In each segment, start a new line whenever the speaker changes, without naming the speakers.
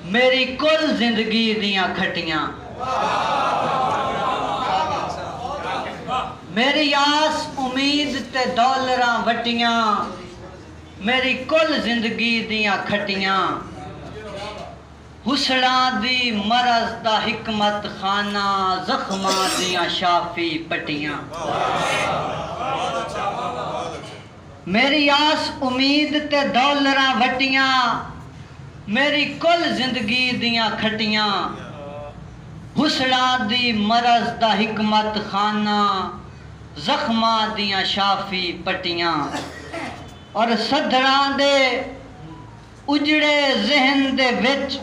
मेरी कुल जिंदगी दियां खटियां, मेरी आस उम्मीद ते डॉलरां वटियां, मेरी कुल जिंदगी दियां खटियां, हुसड़ा दी मरज दा हिकमत खाना, जख्मां दियां शाफी पटियां। मेरी आस उम्मीद ते डॉलरां वटियां, मेरी कुल जिंदगी दियां खटियां, हुसड़ा दी मरज दा हिकमत खाना, जख्मां दियां शाफी पटियां। और सदरां दे उजड़े जहन दे विच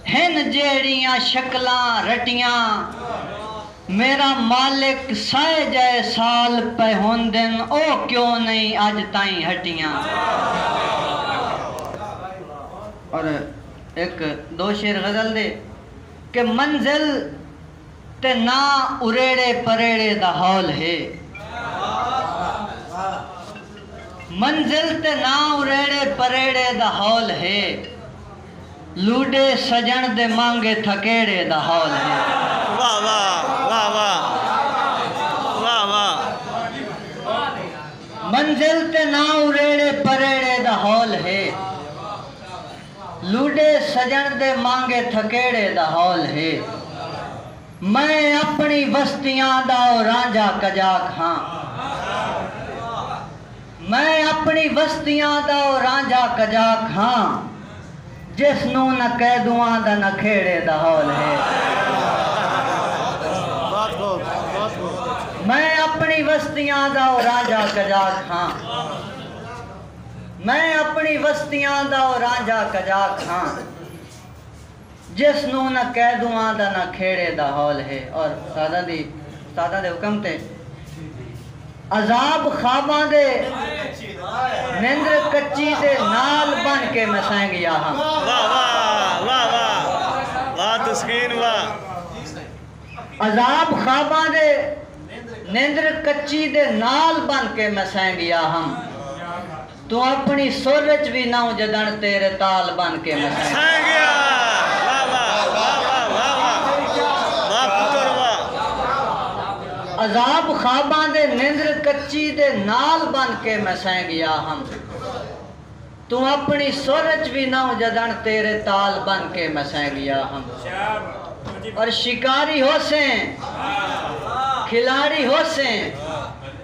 हिन जेड़ियां शक्लां रटियां, मेरा मालिक साए जाए साल पे होंदन, ओ क्यों नहीं अज ताईं हटियां। और एक दो शेर गजल दे कि मंजिल ते ना उरेड़े परेड़े दा हौल है, मंजिल ते ना उरेड़े परेड़े दा हौल है, लूडे सजन दे मांगे थकेड़े दा हौल है।
वाह वाह वाह वाह वाह वाह।
मंजिल ते ना उरेड़े परेड़े दा हौल है, लूडे सजन दे मांगे थकेड़े दा हौल है। मैं अपनी बस्तियां दा रांझा कजाक हां, मैं अपनी बस्तियां दा रांझा कजाक हां, जिसनू न कैदुआं दा न खेड़े दा हौल है। मैं अपनी बस्तियां दा रांझा कजाक हां, मैं अपनी बस्तियां दा रांझा कजाक हां, जिसनू न कैदुआं दा न खेड़े दा हौल है। और सादा दे हुक्म ते अजाब ख्वाबां दे निंद्र कच्ची दे नाल बन के मैं सैंग गया हां।
वाह वाह वाह वाह वाह तस्कीन वाह।
अजाब ख्वाबां दे निंद्र कच्ची दे नाल बन के मैं सैंग गया हम, तू अपनी सुर च भी ना जदन तेरे ताल बन के मैं सैंग
गया। वाह वाह वाह वाह वाह वाह पुत्र वाह।
अजाब ख्वाबां दे निंद्र कच्ची दे नाल बन के मैं सैंग गया हम, तू अपनी सुर च भी ना जदन तेरे ताल बन के मैं सैंग गया हम। और शिकारी होसे खिलाड़ी होसे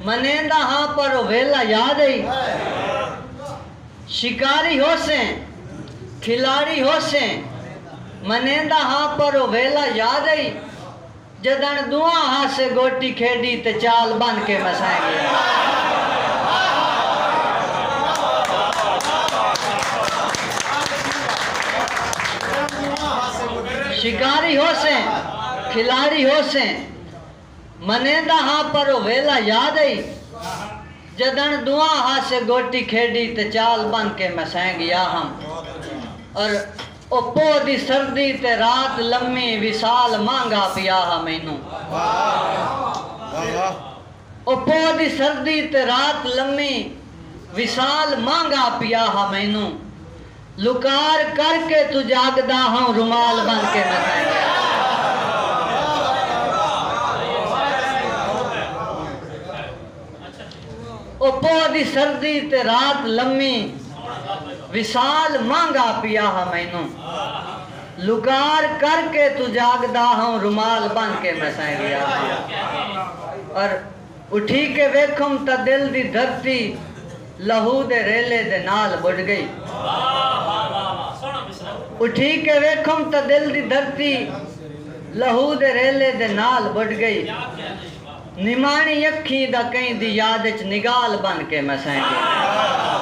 मनेंदा हाँ पर वेला याद आई, शिकारी होसे खिलाड़ी होसे मनेंदा हाँ पर वेला याद आई, जदन दुआ हाथ से गोटी खेड़ी ते चाल बन के मैं सैंग गया। शिकारी होसे खिलाड़ी होसे मनेंदा हाँ पर वेला याद आई, जदन दुआ हाथ से गोटी खेड़ी ते चाल बन के मैं सैंग गया हम। और ओ पो दी सर्दी ते रात लम्मी विसाल मांगा पिया हा मैनू, ओ पो दी सर्दी ते रात लम्मी विसाल मांगा पिया हा मैनू, लुकार करके तू जागदा हाँ रुमाल बन के मैं सैंग गया। ओ पो दी सर्दी ते रात लम्मी विसाल मांगा पिया हा मैनू, लुकार करके तू जागदा हाँ रुमाल बन के मैं सैंग गया। और उठी के वेखम ता दिल दी धरती लहू दे रेले दे नाल बुड़ गई, उठी के वेखम ता दिल दी धरती लहू दे रेले दे नाल बुड़ गई, निमाणी अखी दा कहीं दी याद च निगाल बन के मैं सैंग गया।